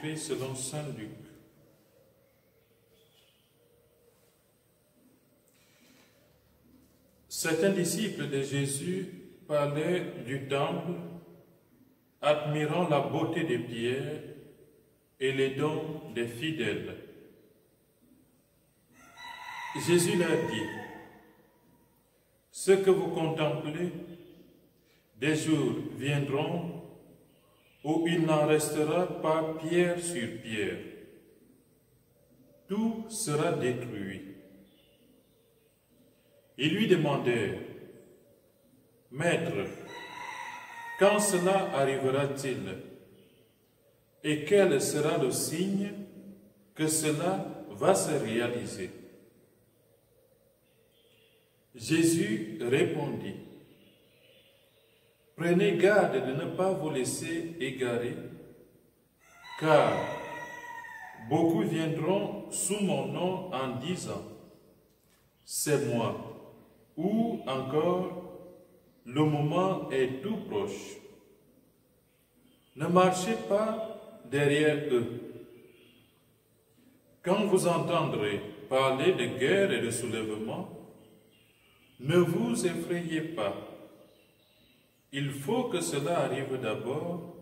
écrit selon saint Luc. Certains disciples de Jésus parlaient du temple, admirant la beauté des pierres et les dons des fidèles. Jésus leur dit, « Ce que vous contemplez, des jours viendront où il n'en restera pas pierre sur pierre. Tout sera détruit. » Ils lui demandèrent, « Maître, quand cela arrivera-t-il? Et quel sera le signe que cela va se réaliser? » Jésus répondit, « Prenez garde de ne pas vous laisser égarer, car beaucoup viendront sous mon nom en disant, « C'est moi », ou encore, « Le moment est tout proche ». Ne marchez pas derrière eux. Quand vous entendrez parler de guerre et de soulèvement, ne vous effrayez pas. Il faut que cela arrive d'abord,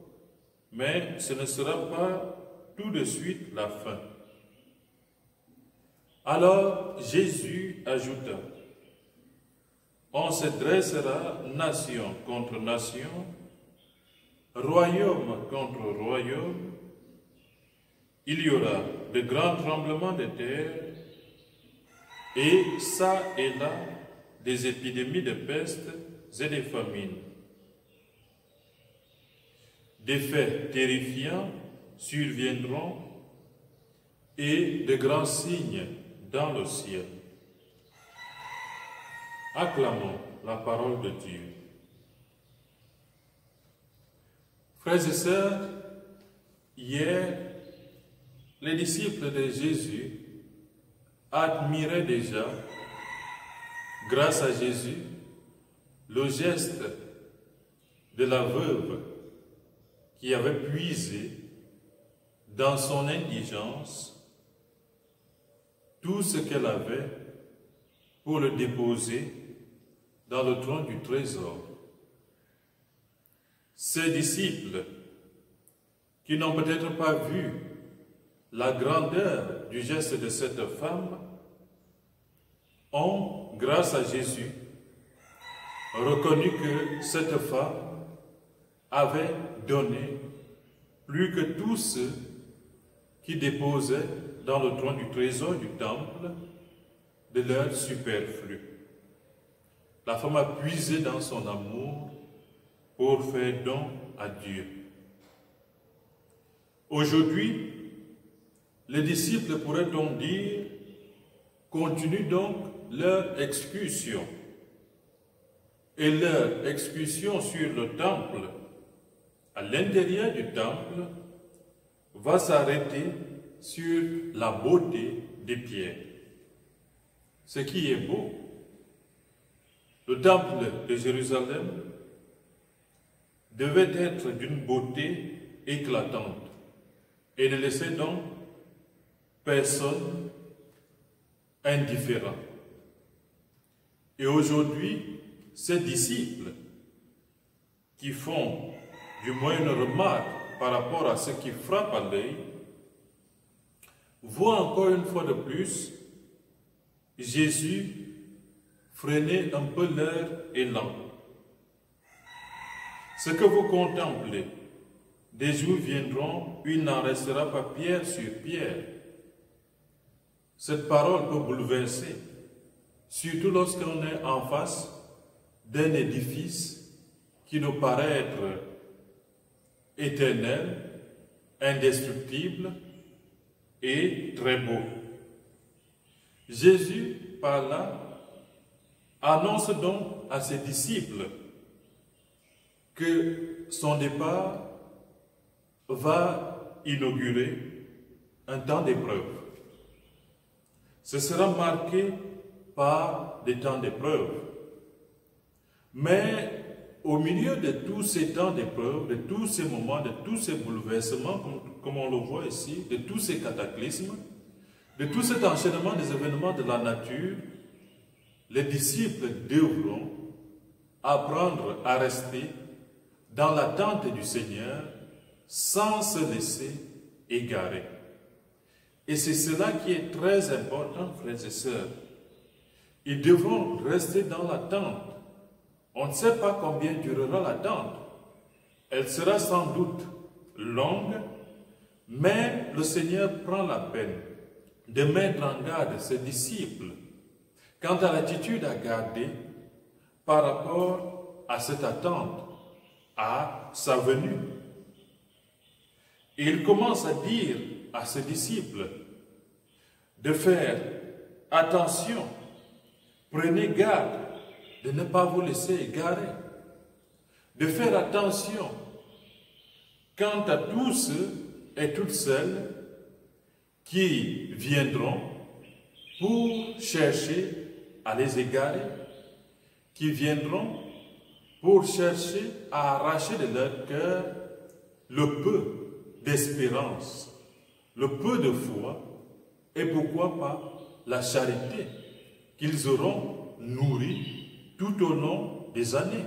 mais ce ne sera pas tout de suite la fin. Alors Jésus ajouta, « On se dressera nation contre nation, royaume contre royaume. Il y aura de grands tremblements de terre et ça et là des épidémies de peste et des famines. Des faits terrifiants surviendront et de grands signes dans le ciel. » Acclamons la parole de Dieu. Frères et sœurs, hier, les disciples de Jésus admiraient déjà, grâce à Jésus, le geste de la veuve qui avait puisé dans son indigence tout ce qu'elle avait pour le déposer dans le trône du trésor. Ces disciples, qui n'ont peut-être pas vu la grandeur du geste de cette femme, ont, grâce à Jésus, reconnu que cette femme avait donné plus que tous ceux qui déposaient dans le trône du trésor du temple de leur superflu. La femme a puisé dans son amour pour faire don à Dieu. Aujourd'hui, les disciples, pourrait-on dire, continuent donc leur excursion. Et leur excursion sur le temple, à l'intérieur du temple, va s'arrêter sur la beauté des pierres. Ce qui est beau, le temple de Jérusalem devait être d'une beauté éclatante et ne laissait donc personne indifférent. Et aujourd'hui, ces disciples qui font du moins une remarque par rapport à ce qui frappe à l'œil, voient encore une fois de plus Jésus freiner un peu leur élan. Ce que vous contemplez, des jours viendront où il n'en restera pas pierre sur pierre. Cette parole peut bouleverser, surtout lorsqu'on est en face d'un édifice qui nous paraît être éternel, indestructible et très beau. Jésus, par là, annonce donc à ses disciples que son départ va inaugurer un temps d'épreuve. Ce sera marqué par des temps d'épreuve. Mais au milieu de tous ces temps d'épreuve, de tous ces moments, de tous ces bouleversements, comme on le voit ici, de tous ces cataclysmes, de tout cet enchaînement des événements de la nature, les disciples devront apprendre à rester dans l'attente du Seigneur sans se laisser égarer. Et c'est cela qui est très important, frères et sœurs. Ils devront rester dans l'attente. On ne sait pas combien durera l'attente. Elle sera sans doute longue, mais le Seigneur prend la peine de mettre en garde ses disciples quant à l'attitude à garder par rapport à cette attente, à sa venue. Et il commence à dire à ses disciples de faire attention, prenez garde de ne pas vous laisser égarer, de faire attention quant à tous ceux et toutes celles qui viendront pour chercher à les égarer, qui viendront pour chercher à arracher de leur cœur le peu d'espérance, le peu de foi, et pourquoi pas la charité qu'ils auront nourrie tout au long des années.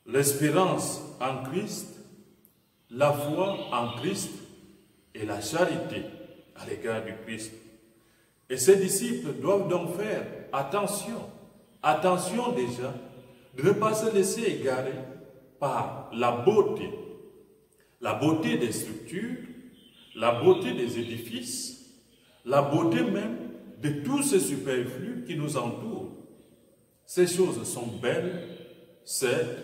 L'espérance en Christ, la foi en Christ et la charité à l'égard du Christ. Et ces disciples doivent donc faire attention, attention déjà, de ne pas se laisser égarer par la beauté des structures, la beauté des édifices, la beauté même de tout ce superflu qui nous entoure. Ces choses sont belles, certes,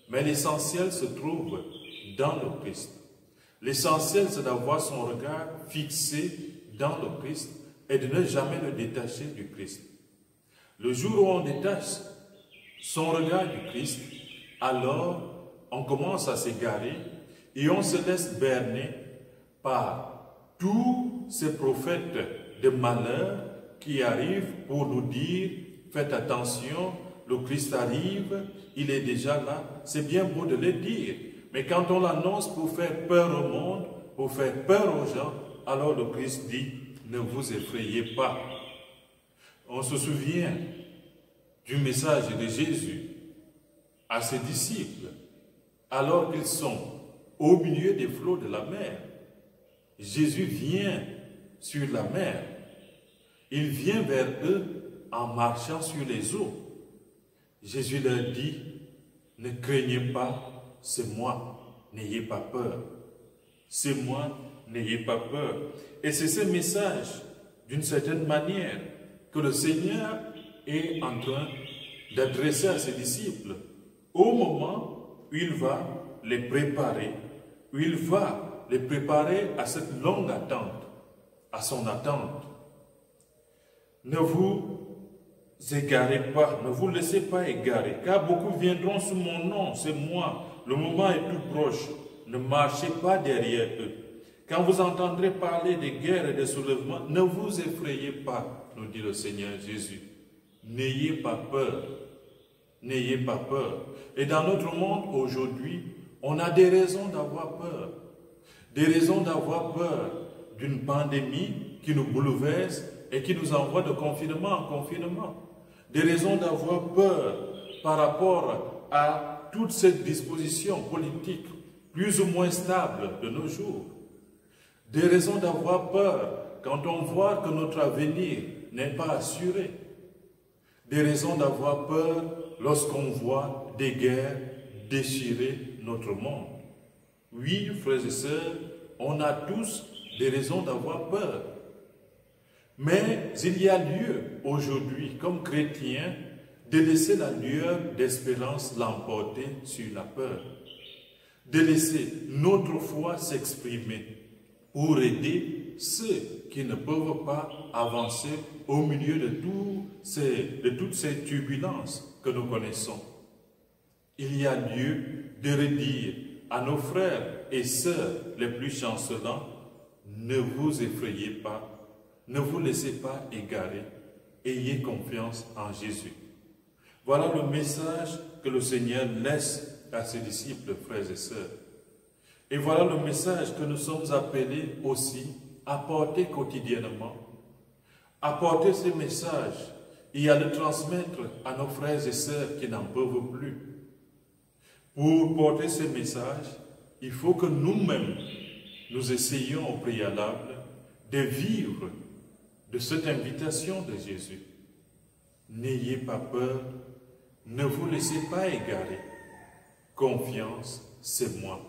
mais l'essentiel se trouve dans le Christ. L'essentiel, c'est d'avoir son regard fixé dans le Christ et de ne jamais le détacher du Christ. Le jour où on détache son regard du Christ, alors on commence à s'égarer et on se laisse berner par tous ces prophètes de malheur qui arrivent pour nous dire « Faites attention, le Christ arrive, il est déjà là ». C'est bien beau de le dire, mais quand on l'annonce pour faire peur au monde, pour faire peur aux gens, alors le Christ dit « Ne vous effrayez pas ». On se souvient du message de Jésus à ses disciples, alors qu'ils sont au milieu des flots de la mer. Jésus vient sur la mer. Il vient vers eux en marchant sur les eaux. Jésus leur dit, ne craignez pas, c'est moi, n'ayez pas peur. C'est moi, n'ayez pas peur. Et c'est ce message, d'une certaine manière, que le Seigneur est en train d'adresser à ses disciples au moment où il va les préparer, où il va les préparer à cette longue attente, à son attente. Ne vous égarez pas, ne vous laissez pas égarer, car beaucoup viendront sous mon nom, c'est moi, le moment est tout proche, ne marchez pas derrière eux. Quand vous entendrez parler de guerre et de soulèvement, ne vous effrayez pas, nous dit le Seigneur Jésus. N'ayez pas peur, n'ayez pas peur. Et dans notre monde aujourd'hui, on a des raisons d'avoir peur. Des raisons d'avoir peur d'une pandémie qui nous bouleverse et qui nous envoie de confinement en confinement. Des raisons d'avoir peur par rapport à toute cette disposition politique plus ou moins stable de nos jours. Des raisons d'avoir peur quand on voit que notre avenir n'est pas assuré. Des raisons d'avoir peur lorsqu'on voit des guerres déchirer notre monde. Oui, frères et sœurs, on a tous des raisons d'avoir peur. Mais il y a lieu aujourd'hui, comme chrétiens, de laisser la lueur d'espérance l'emporter sur la peur. De laisser notre foi s'exprimer pour aider ceux qui ne peuvent pas avancer au milieu de toutes ces turbulences que nous connaissons. Il y a lieu de redire à nos frères et sœurs les plus chancelants, ne vous effrayez pas, ne vous laissez pas égarer, ayez confiance en Jésus. Voilà le message que le Seigneur laisse à ses disciples, frères et sœurs. Et voilà le message que nous sommes appelés aussi à porter quotidiennement. À porter ces messages et à le transmettre à nos frères et sœurs qui n'en peuvent plus. Pour porter ces messages, il faut que nous-mêmes, nous essayions au préalable de vivre de cette invitation de Jésus. N'ayez pas peur, ne vous laissez pas égarer. Confiance, c'est moi.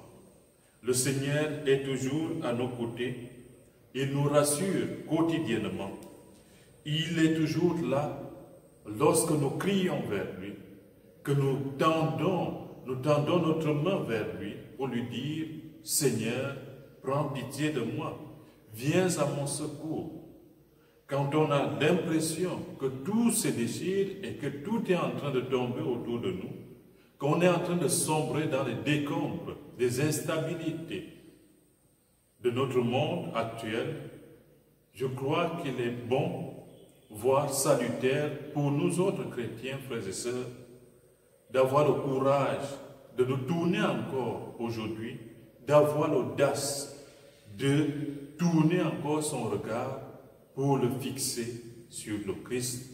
Le Seigneur est toujours à nos côtés. Il nous rassure quotidiennement. Il est toujours là lorsque nous crions vers lui, que nous tendons notre main vers lui pour lui dire « Seigneur, prends pitié de moi, viens à mon secours ». Quand on a l'impression que tout se déchire et que tout est en train de tomber autour de nous, qu'on est en train de sombrer dans les décombres des instabilités de notre monde actuel, je crois qu'il est bon, voire salutaire pour nous autres chrétiens, frères et sœurs, d'avoir le courage de nous tourner encore aujourd'hui, d'avoir l'audace de tourner encore son regard pour le fixer sur le Christ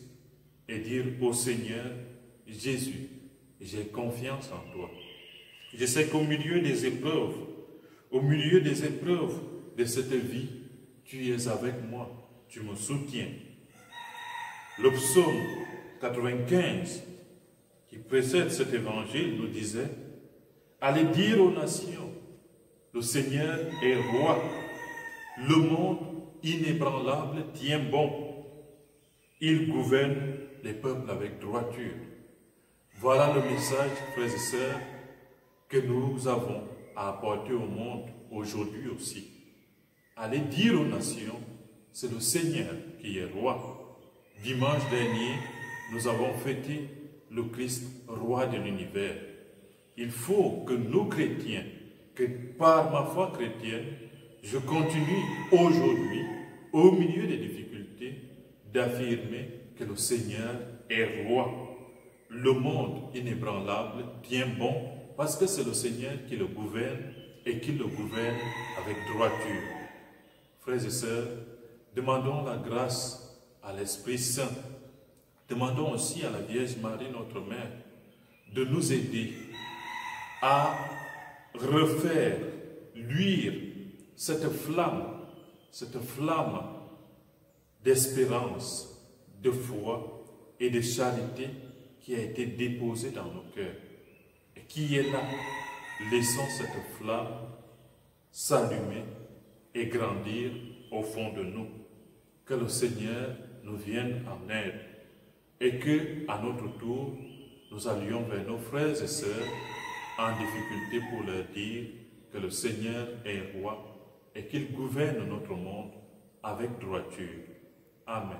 et dire au Seigneur, Jésus, j'ai confiance en toi. Je sais qu'au milieu des épreuves de cette vie, tu es avec moi, tu me soutiens. Le psaume 95 qui précède cet évangile nous disait, allez dire aux nations, le Seigneur est roi, le monde inébranlable tient bon, il gouverne les peuples avec droiture. Voilà le message, frères et sœurs, que nous avons à apporter au monde aujourd'hui aussi. Allez dire aux nations, c'est le Seigneur qui est roi. Dimanche dernier, nous avons fêté le Christ, roi de l'univers. Il faut que nous chrétiens, que par ma foi chrétienne, je continue aujourd'hui, au milieu des difficultés, d'affirmer que le Seigneur est roi. Le monde inébranlable tient bon parce que c'est le Seigneur qui le gouverne et qui le gouverne avec droiture. Frères et sœurs, demandons la grâce à l'Esprit Saint. Demandons aussi à la Vierge Marie, notre Mère, de nous aider à refaire luire cette flamme d'espérance, de foi et de charité qui a été déposée dans nos cœurs et qui est là. Laissons cette flamme s'allumer et grandir au fond de nous. Que le Seigneur nous vienne en aide et que, à notre tour, nous allions vers nos frères et sœurs en difficulté pour leur dire que le Seigneur est roi et qu'il gouverne notre monde avec droiture. Amen.